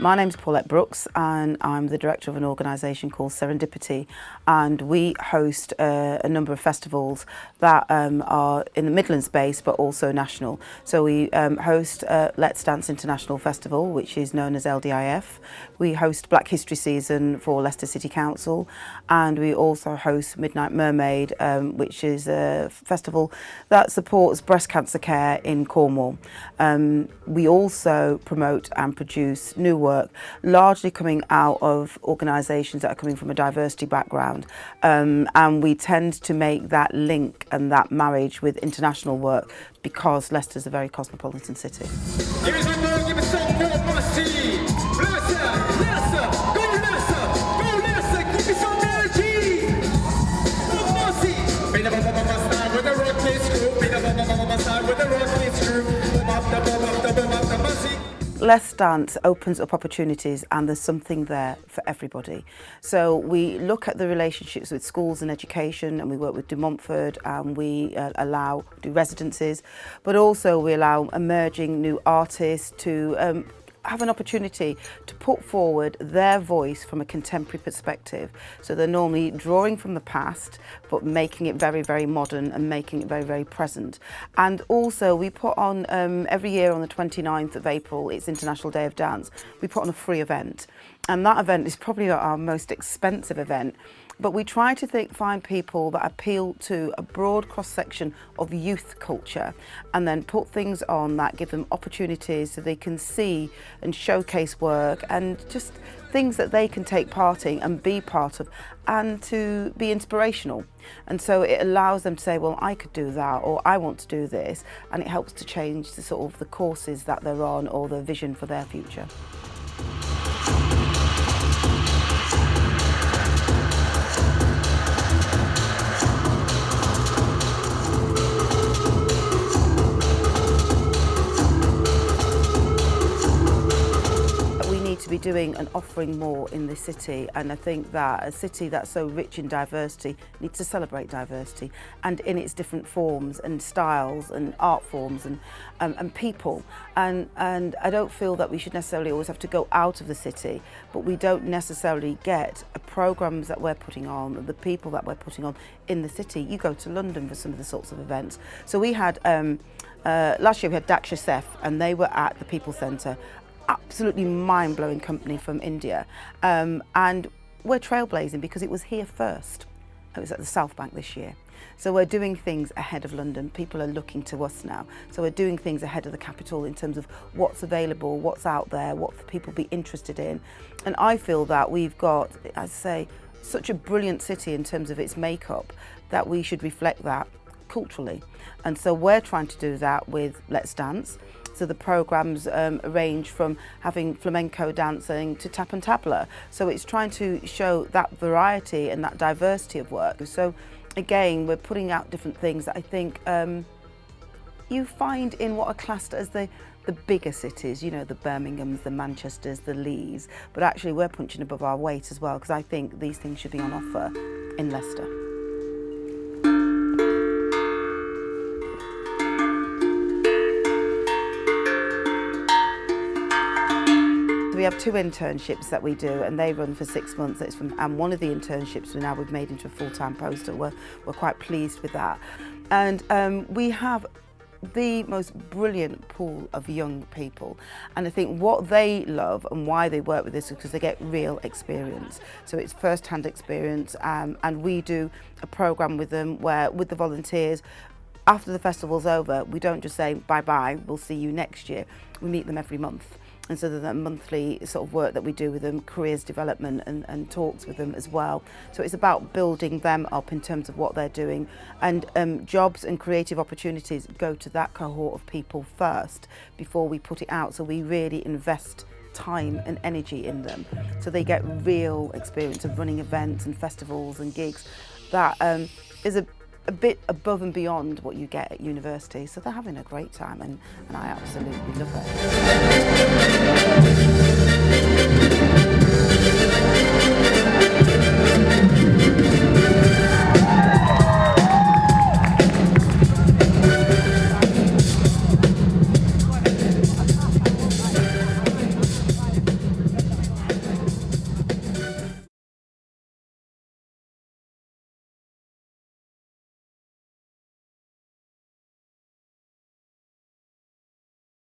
My name's Pawlet Brookes and I'm the director of an organisation called Serendipity, and we host a number of festivals that are in the Midlands based but also national. So we host Let's Dance International Festival, which is known as LDIF. We host Black History Season for Leicester City Council, and we also host Midnight Mermaid, which is a festival that supports breast cancer care in Cornwall. We also promote and produce new work, largely coming out of organisations that are coming from a diversity background, and we tend to make that link and that marriage with international work because Leicester's a very cosmopolitan city. Give us some more, give us some more for the city. Leicester, Leicester, go Leicester, go Leicester, give me some energy. Go Mossy. Be the bum style with the rocket screw, be the bum style with the rocket screw. Boom up the Mossy. Let's Dance opens up opportunities, and there's something there for everybody. So we look at the relationships with schools and education, and we work with De Montfort, and we do residencies, but also we allow emerging new artists to have an opportunity to put forward their voice from a contemporary perspective. So they're normally drawing from the past, but making it very, very modern and making it very, very present. And also we put on, every year on the 29th of April, it's International Day of Dance, we put on a free event. And that event is probably our most expensive event. But we try to find people that appeal to a broad cross-section of youth culture, and then put things on that give them opportunities so they can see and showcase work and just things that they can take part in and be part of, and to be inspirational. And so it allows them to say, well, I could do that, or I want to do this, and it helps to change the sort of the courses that they're on or the vision for their future. To be doing and offering more in this city, and I think that a city that's so rich in diversity needs to celebrate diversity, and in its different forms and styles and art forms and people, and I don't feel that we should necessarily always have to go out of the city, but we don't necessarily get programs that we're putting on, the people that we're putting on in the city. You go to London for some of the sorts of events. So we had last year we had Daksha Seth, and they were at the People Centre. Absolutely mind-blowing company from India, and we're trailblazing because it was here first. It was at the South Bank this year. So we're doing things ahead of London. People are looking to us now. So we're doing things ahead of the capital in terms of what's available, what's out there, what people be interested in. And I feel that we've got, as I say, such a brilliant city in terms of its makeup that we should reflect that culturally. And so we're trying to do that with Let's Dance. So the programmes range from having flamenco dancing to tap and tabla. So it's trying to show that variety and that diversity of work. So again, we're putting out different things that I think you find in what are classed as the bigger cities, you know, the Birminghams, the Manchesters, the Leeds, but actually we're punching above our weight as well, because I think these things should be on offer in Leicester. We have 2 internships that we do, and they run for 6 months. And one of the internships we've made into a full-time post, so we're quite pleased with that. And we have the most brilliant pool of young people, and I think what they love and why they work with us is because they get real experience. So it's first-hand experience, and we do a programme with them where, with the volunteers, after the festival's over, we don't just say bye-bye, we'll see you next year. We meet them every month. And so there's a monthly sort of work that we do with them, careers development and talks with them as well. So it's about building them up in terms of what they're doing. And jobs and creative opportunities go to that cohort of people first before we put it out. So we really invest time and energy in them. So they get real experience of running events and festivals and gigs. That is a bit above and beyond what you get at university. So they're having a great time, and I absolutely love it.